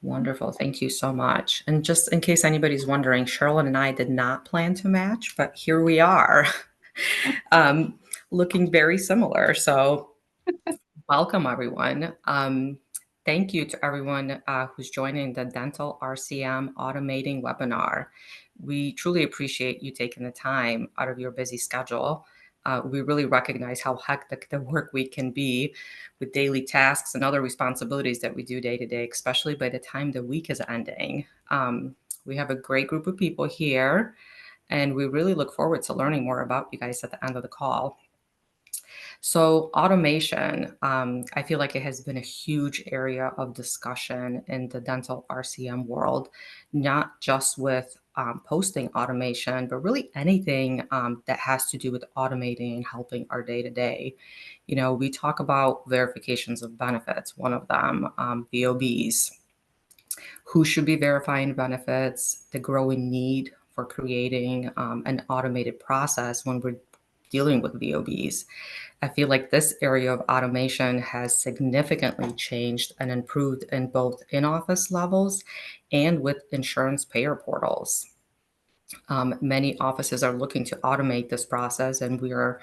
Wonderful. Thank you so much. And just in case anybody's wondering, Cheryl and I did not plan to match, but here we are, um, looking very similar. So, welcome, everyone. Thank you to everyone who's joining the Dental RCM Automating webinar. We truly appreciate you taking the time out of your busy schedule. We really recognize how hectic the work week can be with daily tasks and other responsibilities that we do day to day, especially by the time the week is ending. We have a great group of people here, and we really look forward to learning more about you guys at the end of the call. So, automation, I feel like it has been a huge area of discussion in the dental RCM world, not just with posting automation, but really anything that has to do with automating and helping our day to day. You know, we talk about verifications of benefits, one of them, VOBs, who should be verifying benefits, the growing need for creating an automated process when we're dealing with VOBs. I feel like this area of automation has significantly changed and improved in both in-office levels and with insurance payer portals. Many offices are looking to automate this process, and we are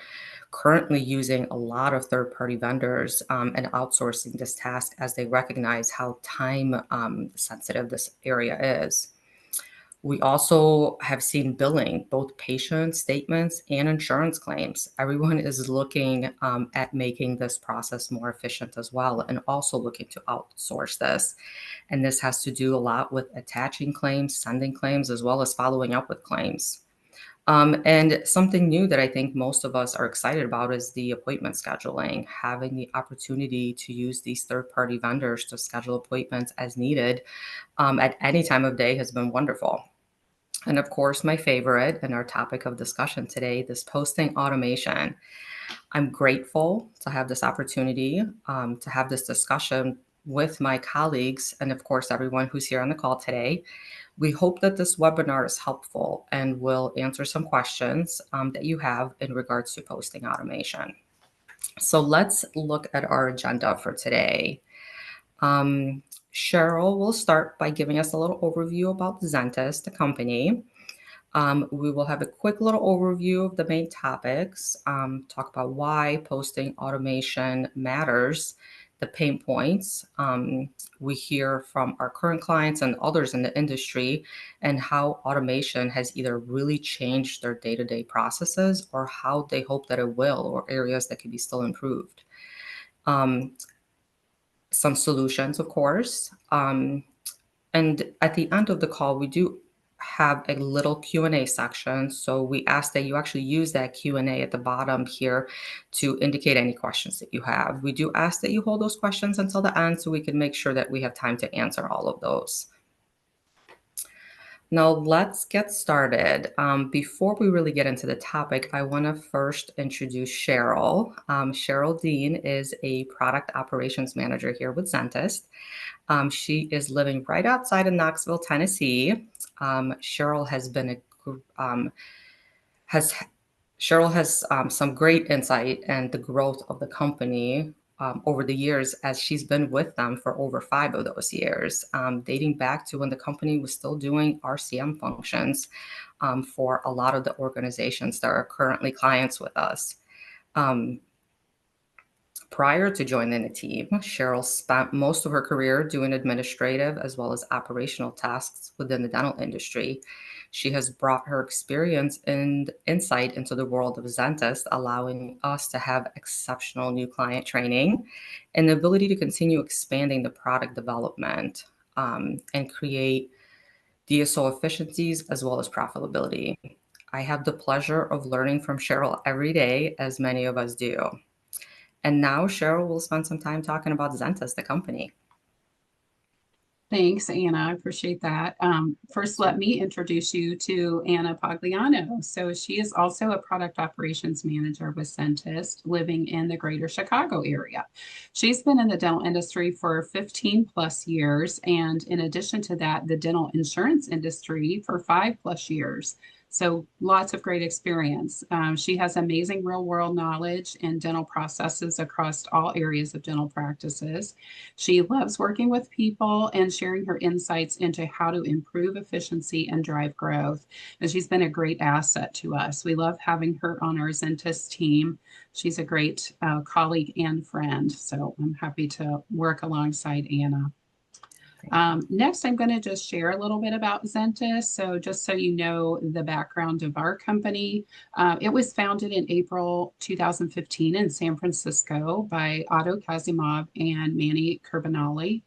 currently using a lot of third-party vendors and outsourcing this task as they recognize how time sensitive this area is. We also have seen billing, both patient statements and insurance claims. Everyone is looking at making this process more efficient as well, and also looking to outsource this. And this has to do a lot with attaching claims, sending claims, as well as following up with claims. And something new that I think most of us are excited about is the appointment scheduling. Having the opportunity to use these third-party vendors to schedule appointments as needed at any time of day has been wonderful. And of course, my favorite and our topic of discussion today, this posting automation. I'm grateful to have this opportunity to have this discussion with my colleagues and, of course, everyone who's here on the call today. We hope that this webinar is helpful and will answer some questions that you have in regards to posting automation. So let's look at our agenda for today. Cheryl will start by giving us a little overview about Zentis, the company. We will have a quick little overview of the main topics, talk about why posting automation matters, the pain points we hear from our current clients and others in the industry, and how automation has either really changed their day-to-day processes or how they hope that it will, or areas that could be still improved. Some solutions, of course. And at the end of the call, we do have a little Q&A section. So we ask that you actually use that Q&A at the bottom here to indicate any questions that you have. We do ask that you hold those questions until the end so we can make sure that we have time to answer all of those. Now let's get started. Before we really get into the topic, I want to first introduce Cheryl. Cheryl Dean is a product operations manager here with Zentis. She is living right outside of Knoxville, Tennessee. Cheryl has some great insight and the growth of the company over the years, as she's been with them for over 5 of those years, dating back to when the company was still doing RCM functions for a lot of the organizations that are currently clients with us. Prior to joining the team, Cheryl spent most of her career doing administrative as well as operational tasks within the dental industry. She has brought her experience and insight into the world of Zentis, allowing us to have exceptional new client training and the ability to continue expanding the product development and create DSO efficiencies as well as profitability. I have the pleasure of learning from Cheryl every day, as many of us do. And now Cheryl will spend some time talking about Zentis, the company. Thanks, Anna. I appreciate that. First, let me introduce you to Anna Pagliano. So she is also a product operations manager with Zentis, living in the greater Chicago area. She's been in the dental industry for 15 plus years. And in addition to that, the dental insurance industry for 5 plus years. So lots of great experience. She has amazing real world knowledge in dental processes across all areas of dental practices. She loves working with people and sharing her insights into how to improve efficiency and drive growth. And she's been a great asset to us. We love having her on our Zentis team. She's a great colleague and friend. So I'm happy to work alongside Anna. Thank you. Next, I'm going to just share a little bit about Zentis. So just so you know the background of our company, it was founded in April 2015 in San Francisco by Otto Kazimov and Manny Carbonali.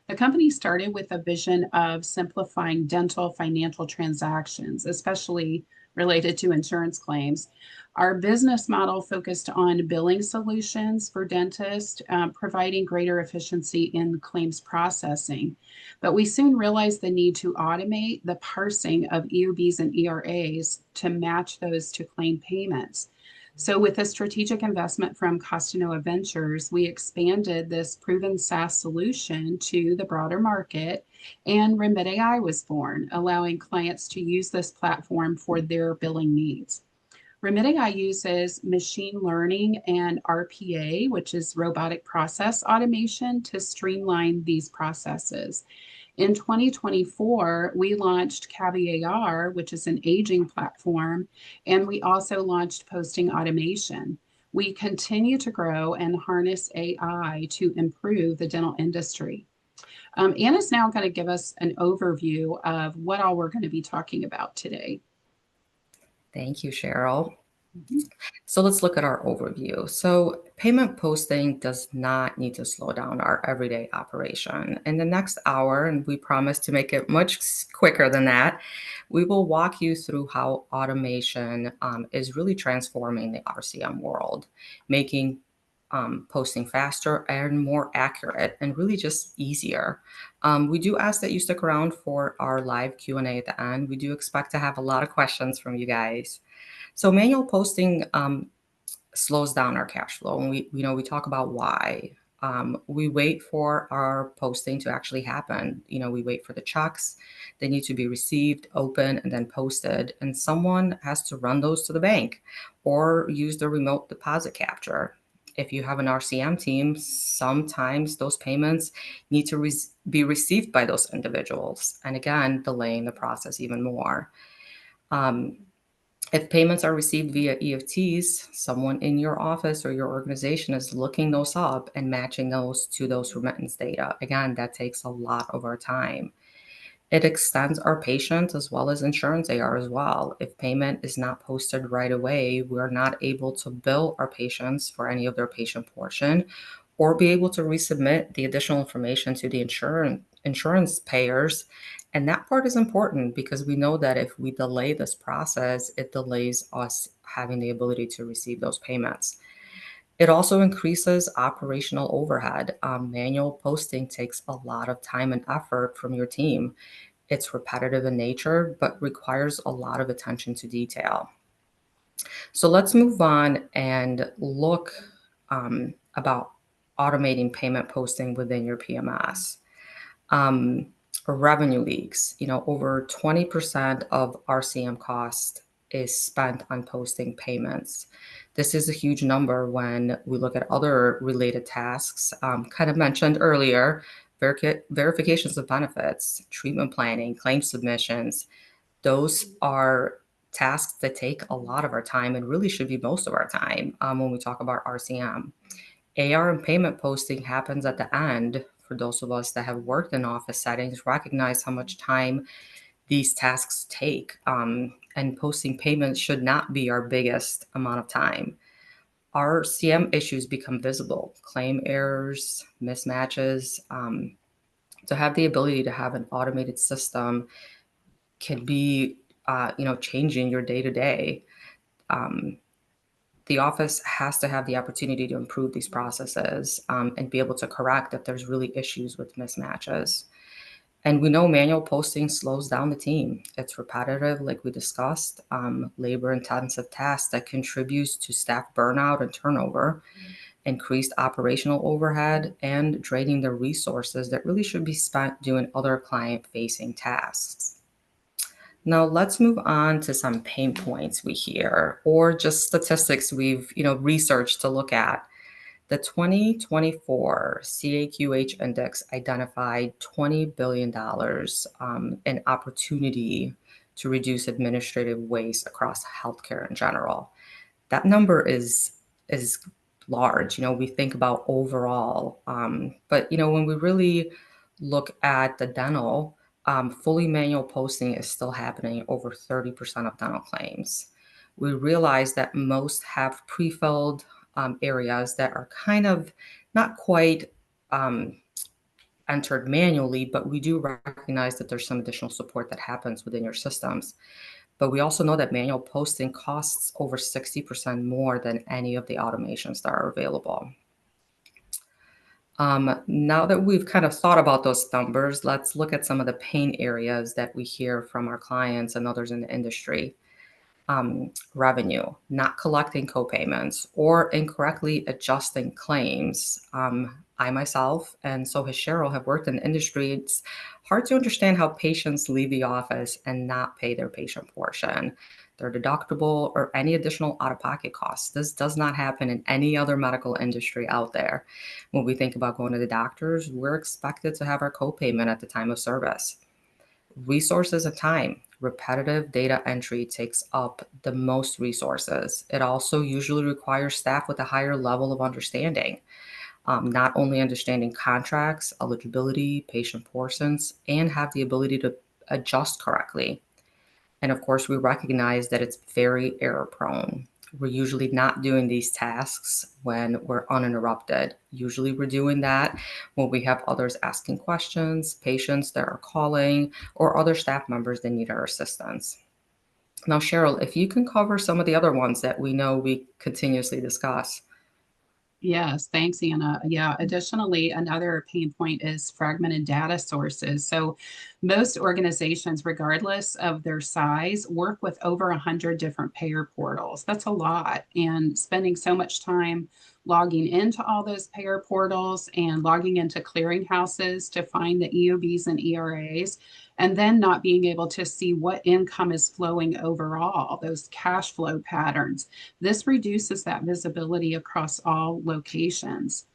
The company started with a vision of simplifying dental financial transactions, especially related to insurance claims. Our business model focused on billing solutions for dentists, providing greater efficiency in claims processing. But we soon realized the need to automate the parsing of EOBs and ERAs to match those to claim payments. So, with a strategic investment from Costanoa Ventures, we expanded this proven SaaS solution to the broader market, and Remit AI was born, allowing clients to use this platform for their billing needs. Remit AI uses machine learning and RPA, which is robotic process automation, to streamline these processes. In 2024, we launched CaviAR, which is an aging platform, and we also launched posting automation. We continue to grow and harness AI to improve the dental industry. Anna's now going to give us an overview of what all we're going to be talking about today. Thank you, Cheryl. Mhm. So let's look at our overview. So payment posting does not need to slow down our everyday operation. In the next hour, and we promise to make it much quicker than that, we will walk you through how automation is really transforming the RCM world, making posting faster and more accurate and really just easier. We do ask that you stick around for our live Q&A at the end. We do expect to have a lot of questions from you guys. So manual posting slows down our cash flow, and we talk about why. We wait for our posting to actually happen. We wait for the checks; they need to be received, open, and then posted. And someone has to run those to the bank, or use the remote deposit capture. If you have an RCM team, sometimes those payments need to be received by those individuals, and again, delaying the process even more. Um, if payments are received via EFTs, someone in your office or your organization is looking those up and matching those to those remittance data. Again, that takes a lot of our time. It extends our patient as well as insurance AR as well. If payment is not posted right away, we're not able to bill our patients for any of their patient portion or be able to resubmit the additional information to the insurance payers. And that part is important because we know that if we delay this process, it delays us having the ability to receive those payments. It also increases operational overhead. Manual posting takes a lot of time and effort from your team. It's repetitive in nature, but requires a lot of attention to detail. So let's move on and look about automating payment posting within your PMS. Um, Revenue leaks, over 20% of RCM cost is spent on posting payments. This is a huge number when we look at other related tasks, kind of mentioned earlier, verifications of benefits, treatment planning, claim submissions. Those are tasks that take a lot of our time and really should be most of our time when we talk about RCM. AR and payment posting happens at the end. For those of us that have worked in office settings, recognize how much time these tasks take. And posting payments should not be our biggest amount of time. RCM issues become visible, claim errors, mismatches. To have the ability to have an automated system can be, changing your day to day. The office has to have the opportunity to improve these processes and be able to correct if there's really issues with mismatches. And we know manual posting slows down the team. It's repetitive, like we discussed, labor intensive tasks that contributes to staff burnout and turnover, increased operational overhead, and draining the resources that really should be spent doing other client facing tasks. Now let's move on to some pain points we hear or just statistics we've, researched to look at. The 2024 CAQH index identified $20 billion in opportunity to reduce administrative waste across healthcare in general. That number is large. We think about overall, but when we really look at the dental, fully manual posting is still happening over 30% of dental claims. We realize that most have pre-filled areas that are kind of not quite um, entered manually, but we do recognize that there's some additional support that happens within your systems. But we also know that manual posting costs over 60% more than any of the automations that are available. Now that we've kind of thought about those numbers, let's look at some of the pain areas that we hear from our clients and others in the industry. Revenue, not collecting copayments, or incorrectly adjusting claims. I myself, and so has Cheryl, have worked in the industry. It's hard to understand how patients leave the office and not pay their patient portion, their deductible, or any additional out of pocket costs. This does not happen in any other medical industry out there. When we think about going to the doctors, we're expected to have our copayment at the time of service. Resources and time. Repetitive data entry takes up the most resources. It also usually requires staff with a higher level of understanding, not only understanding contracts, eligibility, patient portions, and have the ability to adjust correctly. And of course, we recognize that it's very error prone. We're usually not doing these tasks when we're uninterrupted. Usually, we're doing that when we have others asking questions, patients that are calling, or other staff members that need our assistance. Now, Cheryl, if you can cover some of the other ones that we know we continuously discuss. Yes, thanks, Anna. Yeah, additionally, another pain point is fragmented data sources. So most organizations, regardless of their size, work with over 100 different payer portals. That's a lot. And spending so much time logging into all those payer portals and logging into clearinghouses to find the EOBs and ERAs, and then not being able to see what income is flowing overall, those cash flow patterns. This reduces that visibility across all locations.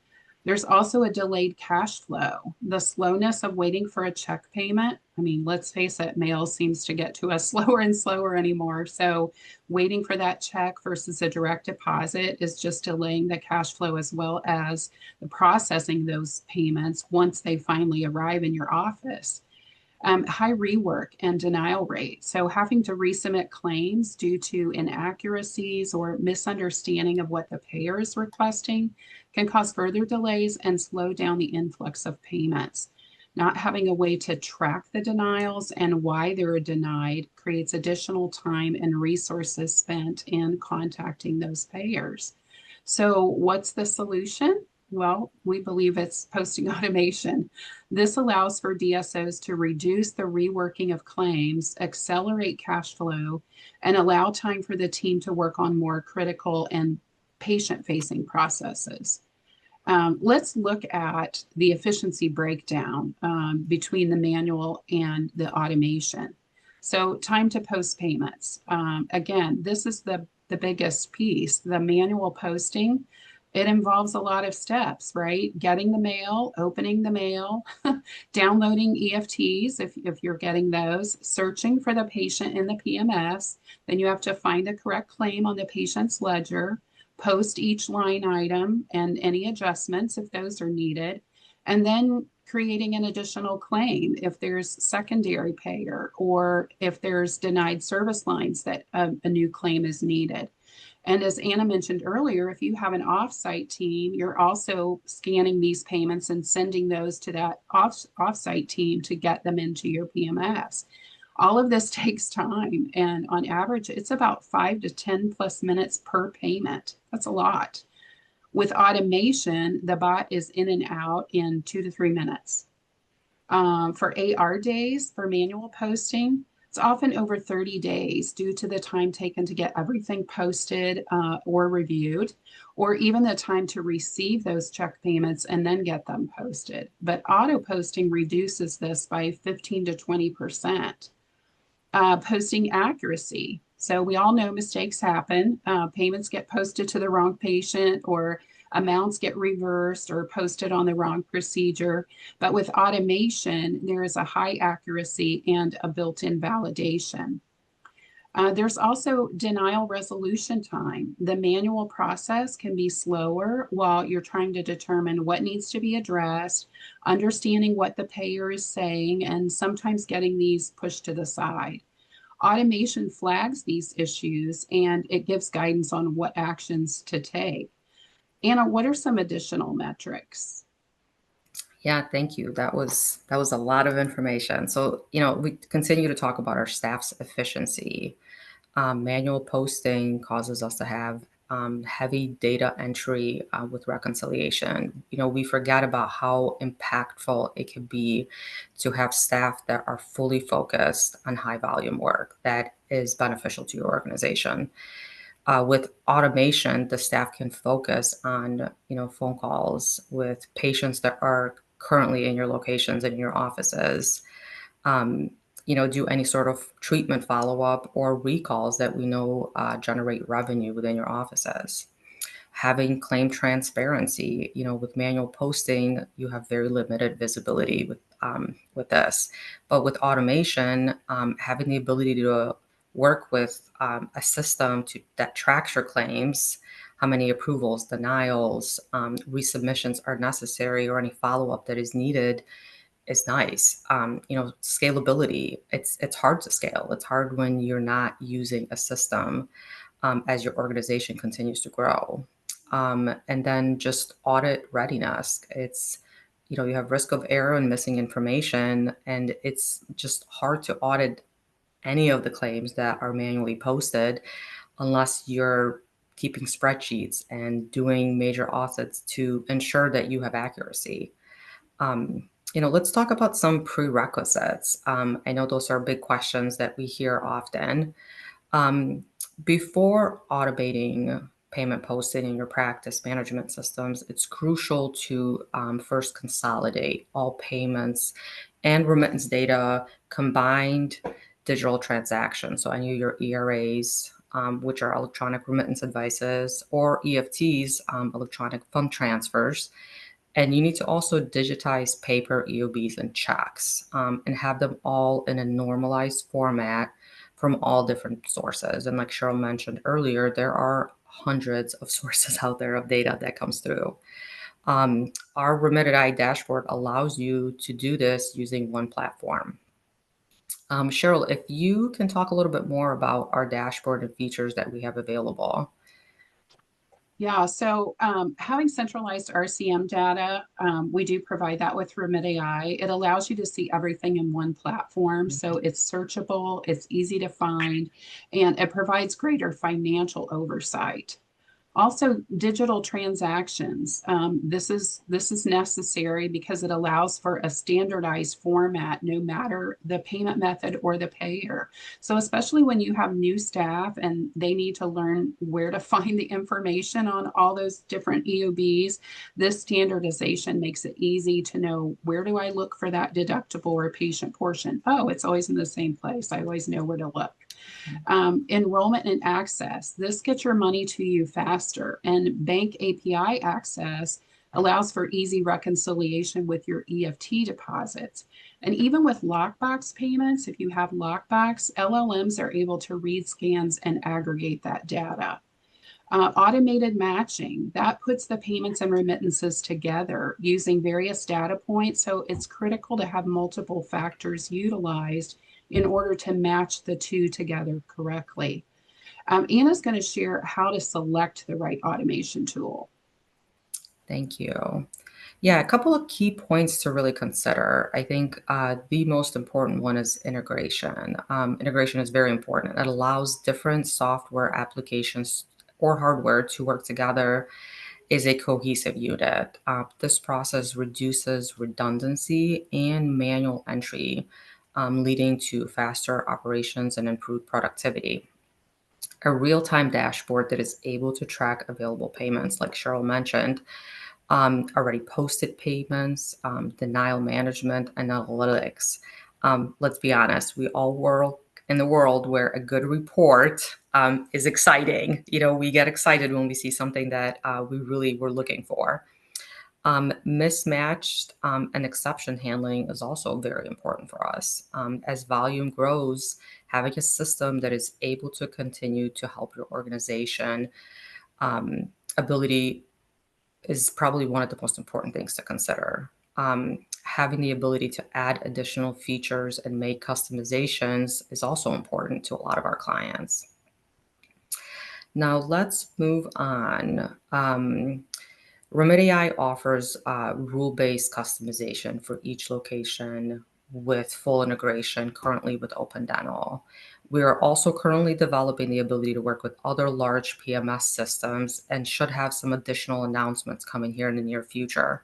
There's also a delayed cash flow. The slowness of waiting for a check payment. I mean, let's face it, mail seems to get to us slower and slower anymore. So, waiting for that check versus a direct deposit is just delaying the cash flow as well as the processing those payments once they finally arrive in your office. High rework and denial rate. So, having to resubmit claims due to inaccuracies or misunderstanding of what the payer is requesting can cause further delays and slow down the influx of payments. Not having a way to track the denials and why they're denied creates additional time and resources spent in contacting those payers. So, what's the solution? Well, we believe it's posting automation. This allows for DSOs to reduce the reworking of claims, accelerate cash flow, and allow time for the team to work on more critical and patient facing processes. Let's look at the efficiency breakdown between the manual and the automation. So, time to post payments. Again, this is the biggest piece. The manual posting, it involves a lot of steps, right? Getting the mail, opening the mail, downloading EFTs if you're getting those, searching for the patient in the PMS. Then you have to find the correct claim on the patient's ledger, post each line item and any adjustments if those are needed, and then creating an additional claim if there's secondary payer or if there's denied service lines that a new claim is needed. And as Anna mentioned earlier, if you have an offsite team, you're also scanning these payments and sending those to that offsite team to get them into your PMS. All of this takes time, and on average, it's about 5 to 10+ minutes per payment. That's a lot. With automation, the bot is in and out in 2 to 3 minutes. For AR days for manual posting, it's often over 30 days due to the time taken to get everything posted or reviewed, or even the time to receive those check payments and then get them posted. But auto posting reduces this by 15 to 20%. Posting accuracy. So we all know mistakes happen. Payments get posted to the wrong patient, or amounts get reversed or posted on the wrong procedure. But with automation, there is a high accuracy and a built-in validation. There's also denial resolution time. The manual process can be slower while you're trying to determine what needs to be addressed, understanding what the payer is saying, and sometimes getting these pushed to the side. Automation flags these issues and it gives guidance on what actions to take. Anna, what are some additional metrics? Yeah, thank you. That was a lot of information. So, we continue to talk about our staff's efficiency. Manual posting causes us to have heavy data entry with reconciliation. We forget about how impactful it can be to have staff that are fully focused on high volume work that is beneficial to your organization. With automation, the staff can focus on, phone calls with patients that are currently in your locations and in your offices. Um, do any sort of treatment follow up or recalls that we know generate revenue within your offices. Having claim transparency, with manual posting, you have very limited visibility with this. But with automation, having the ability to work with a system that tracks your claims, how many approvals, denials, resubmissions are necessary, or any follow up that is needed is nice. Scalability. It's hard to scale. It's hard when you're not using a system as your organization continues to grow. And then just audit readiness. It's you have risk of error and missing information, and it's just hard to audit any of the claims that are manually posted unless you're keeping spreadsheets and doing major audits to ensure that you have accuracy. Let's talk about some prerequisites. I know those are big questions that we hear often. Um, Before automating payment posting in your practice management systems, it's crucial to first consolidate all payments and remittance data, combined digital transactions. So any of your ERAs, which are electronic remittance advices, or EFTs, electronic fund transfers. And you need to also digitize paper EOBs and checks, and have them all in a normalized format from all different sources. And like Cheryl mentioned earlier, there are hundreds of sources out there of data that comes through. Our Remitted Eye dashboard allows you to do this using one platform. Cheryl, if you can talk a little bit more about our dashboard and features that we have available. Yeah, so having centralized RCM data, we do provide that with Remit AI. It allows you to see everything in one platform. So it's searchable, it's easy to find, and it provides greater financial oversight. Also, digital transactions. This is necessary because it allows for a standardized format, no matter the payment method or the payer. So, especially when you have new staff and they need to learn where to find the information on all those different EOBs, this standardization makes it easy to know, where do I look for that deductible or patient portion? Oh, it's always in the same place. I always know where to look. Enrollment and access. This gets your money to you faster. And bank API access allows for easy reconciliation with your EFT deposits. And even with lockbox payments, if you have lockbox, LLMs are able to read scans and aggregate that data. Automated matching, that puts the payments and remittances together using various data points. So it's critical to have multiple factors utilized in order to match the two together correctly. Anna's going to share how to select the right automation tool. Thank you. Yeah, a couple of key points to really consider. I think the most important one is integration. Integration is very important. It allows different software applications or hardware to work together as a cohesive unit. This process reduces redundancy and manual entry, leading to faster operations and improved productivity. A real-time dashboard that is able to track available payments, like Cheryl mentioned, already posted payments, denial management, and analytics. Let's be honest, we all work in the world where a good report is exciting. We get excited when we see something that we really were looking for. Mismatched and exception handling is also very important for us. As volume grows, having a system that is able to continue to help your organization ability is probably one of the most important things to consider. Having the ability to add additional features and make customizations is also important to a lot of our clients. Now let's move on. Remedy offers rule-based customization for each location with full integration currently with Open Dental. We are also currently developing the ability to work with other large PMS systems and should have some additional announcements coming here in the near future.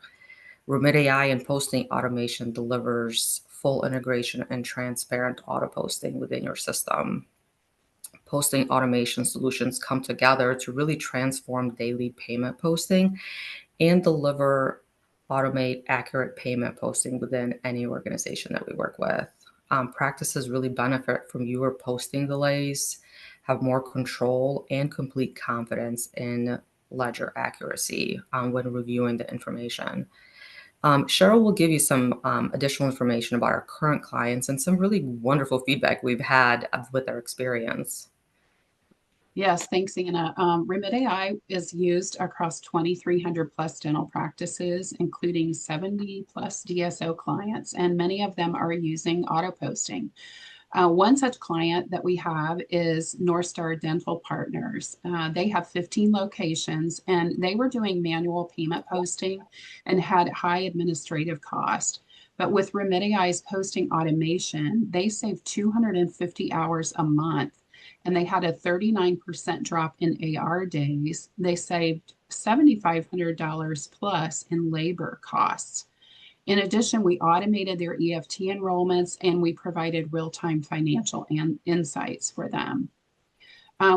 Remedy and posting automation delivers full integration and transparent auto posting within your system. Posting automation solutions come together to really transform daily payment posting and deliver automate accurate payment posting within any organization that we work with. Practices really benefit from fewer posting delays, have more control, and complete confidence in ledger accuracy when reviewing the information. Cheryl will give you some additional information about our current clients and some really wonderful feedback we've had with their experience. Yes, thanks, Anna. Remedy is used across 2,300 plus dental practices, including 70 plus DSO clients, and many of them are using auto posting. One such client that we have is North Star Dental Partners. They have 15 locations and they were doing manual payment posting and had high administrative cost. But with Remedi's posting automation, they saved 250 hours a month and they had a 39% drop in AR days. They saved $7,500 plus in labor costs. In addition, we automated their EFT enrollments and we provided real-time financial insights for them.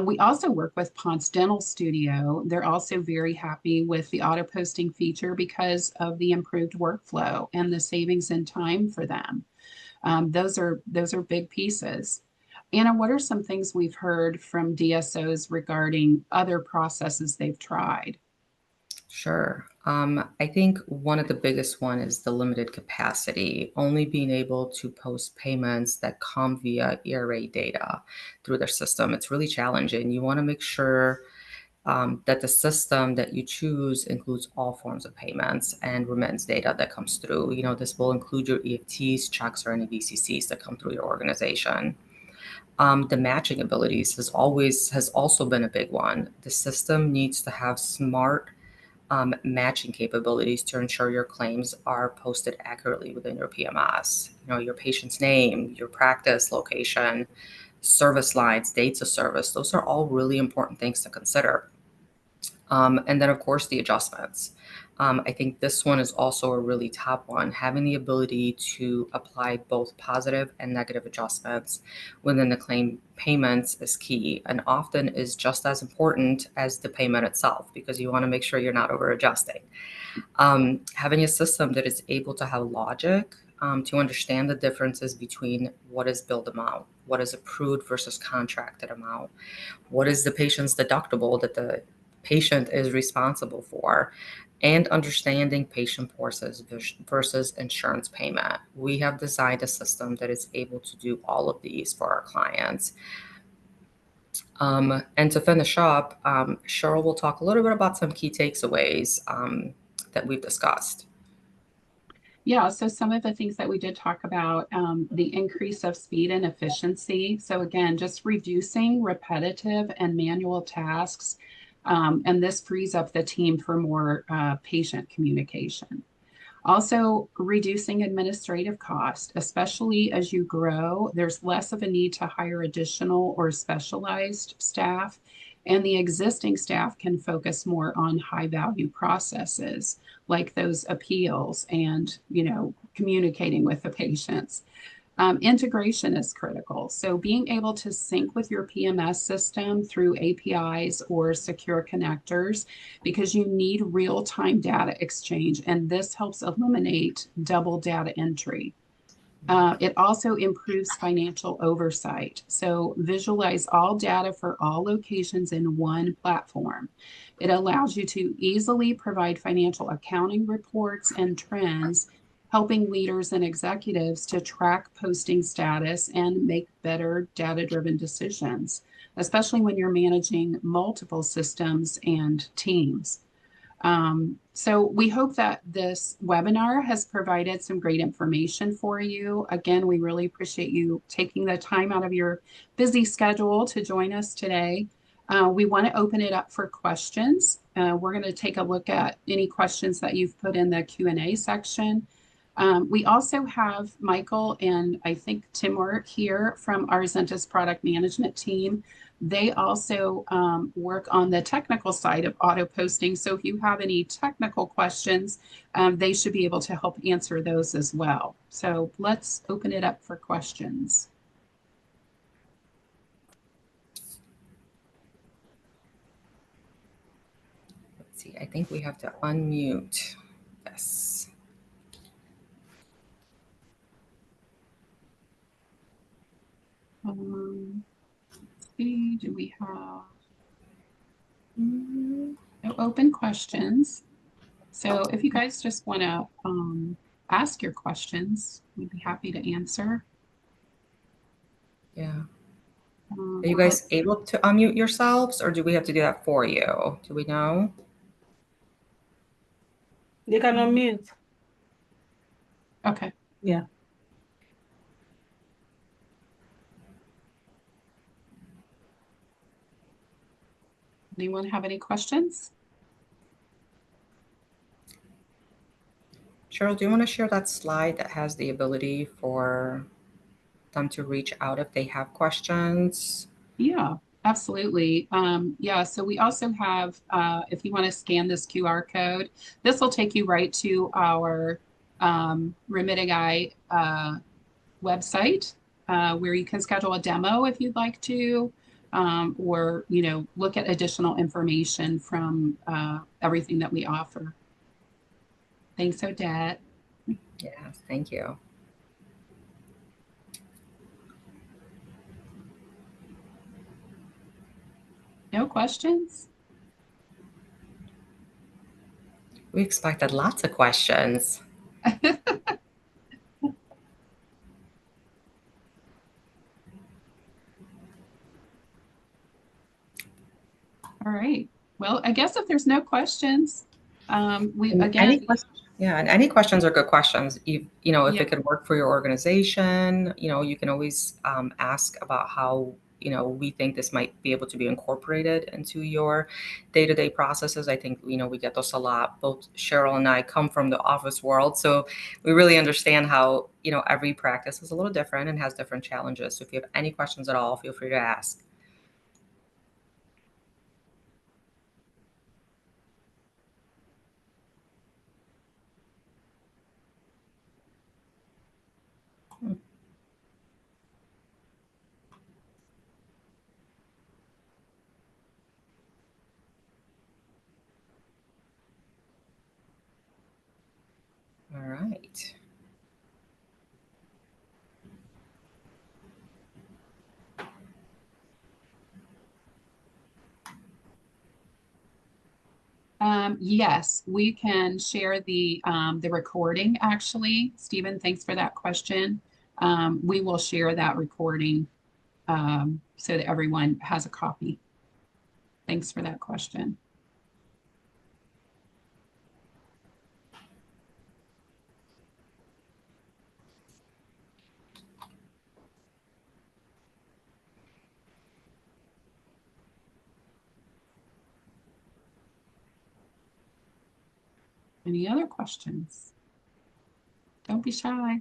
We also work with Ponce Dental Studio. They're also very happy with the auto posting feature because of the improved workflow and the savings in time for them. Those are big pieces. Anna, what are some things we've heard from DSOs regarding other processes they've tried? Sure. I think one of the biggest one is the limited capacity, only being able to post payments that come via ERA data through their system. It's really challenging. You want to make sure that the system that you choose includes all forms of payments and remittance data that comes through. This will include your EFTs, checks, or any VCCs that come through your organization. The matching abilities has also been a big one. The system needs to have smart matching capabilities to ensure your claims are posted accurately within your PMS. Your patient's name, your practice location, service lines, dates of service. Those are all really important things to consider. And then, of course, the adjustments. I think this one is also a really top one. Having the ability to apply both positive and negative adjustments within the claim payments is key and often is just as important as the payment itself because you want to make sure you're not over adjusting. Having a system that is able to have logic to understand the differences between what is billed amount, what is approved versus contracted amount, what is the patient's deductible that the patient is responsible for, and understanding patient forces versus insurance payment. We have designed a system that is able to do all of these for our clients. And to finish up, Cheryl will talk a little bit about some key takeaways that we've discussed. Yeah, so some of the things that we did talk about, the increase of speed and efficiency. So again, just reducing repetitive and manual tasks. And this frees up the team for more patient communication. Also, reducing administrative cost, especially as you grow, there's less of a need to hire additional or specialized staff, and the existing staff can focus more on high value processes like those appeals and, communicating with the patients. Integration is critical. So being able to sync with your PMS system through APIs or secure connectors, because you need real-time data exchange, and this helps eliminate double data entry. It also improves financial oversight. So visualize all data for all locations in one platform. It allows you to easily provide financial accounting reports and trends, helping leaders and executives to track posting status and make better data-driven decisions, especially when you're managing multiple systems and teams. So we hope that this webinar has provided some great information for you. Again, we really appreciate you taking the time out of your busy schedule to join us today. We want to open it up for questions. We're going to take a look at any questions that you've put in the Q&A section. We also have Michael and I think Timur here from our Zentis product management team. They also work on the technical side of auto posting. So if you have any technical questions, they should be able to help answer those as well. So let's open it up for questions. Let's see, I think we have to unmute. Yes. Let's see, do we have no open questions? So if you guys just want to ask your questions, we'd be happy to answer. Yeah. Are you guys able to unmute yourselves, or do we have to do that for you? Do we know? You can unmute. Okay. Yeah. Anyone have any questions? Cheryl, do you want to share that slide that has the ability for them to reach out if they have questions? Yeah, absolutely. Yeah, so we also have, if you want to scan this QR code, this will take you right to our Remedigai website where you can schedule a demo if you'd like to, or, you know, look at additional information from everything that we offer. Thanks, Odette. Yes, thank you. No questions? We expected lots of questions. All right. Well, I guess if there's no questions, we And again, and any questions are good questions. You know, if yeah. it could work for your organization, you know, you can always ask about how, you know, we think this might be able to be incorporated into your day-to-day processes. I think, you know, we get those a lot. Both Cheryl and I come from the office world, so we really understand how, you know, every practice is a little different and has different challenges. So if you have any questions at all, feel free to ask. All right. Yes, we can share the recording actually. Stephen, thanks for that question. We will share that recording so that everyone has a copy. Thanks for that question. Any other questions? Don't be shy.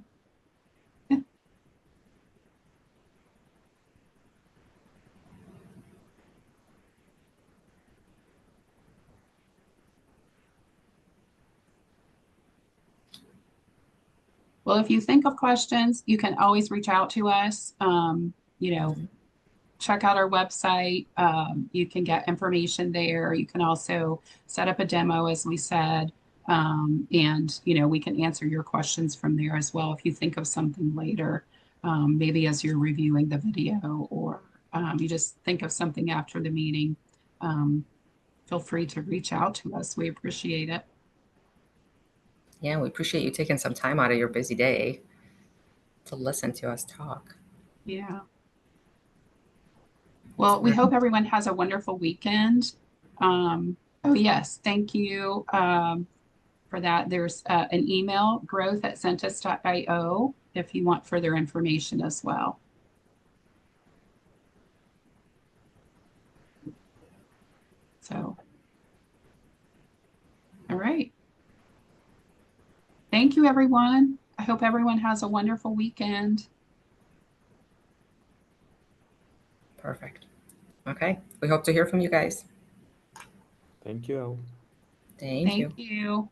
Well, if you think of questions, you can always reach out to us. You know, check out our website. You can get information there. You can also set up a demo, as we said. And, we can answer your questions from there as well if you think of something later, maybe as you're reviewing the video, or you just think of something after the meeting. Um, Feel free to reach out to us. We appreciate it. Yeah, we appreciate you taking some time out of your busy day to listen to us talk. Yeah. Well, we hope everyone has a wonderful weekend. Oh, yes. Thank you for that. There's an email, growth@centus.io, if you want further information as well. So, all right. Thank you, everyone. I hope everyone has a wonderful weekend. Perfect. Okay. We hope to hear from you guys. Thank you. Thank Thank you. you.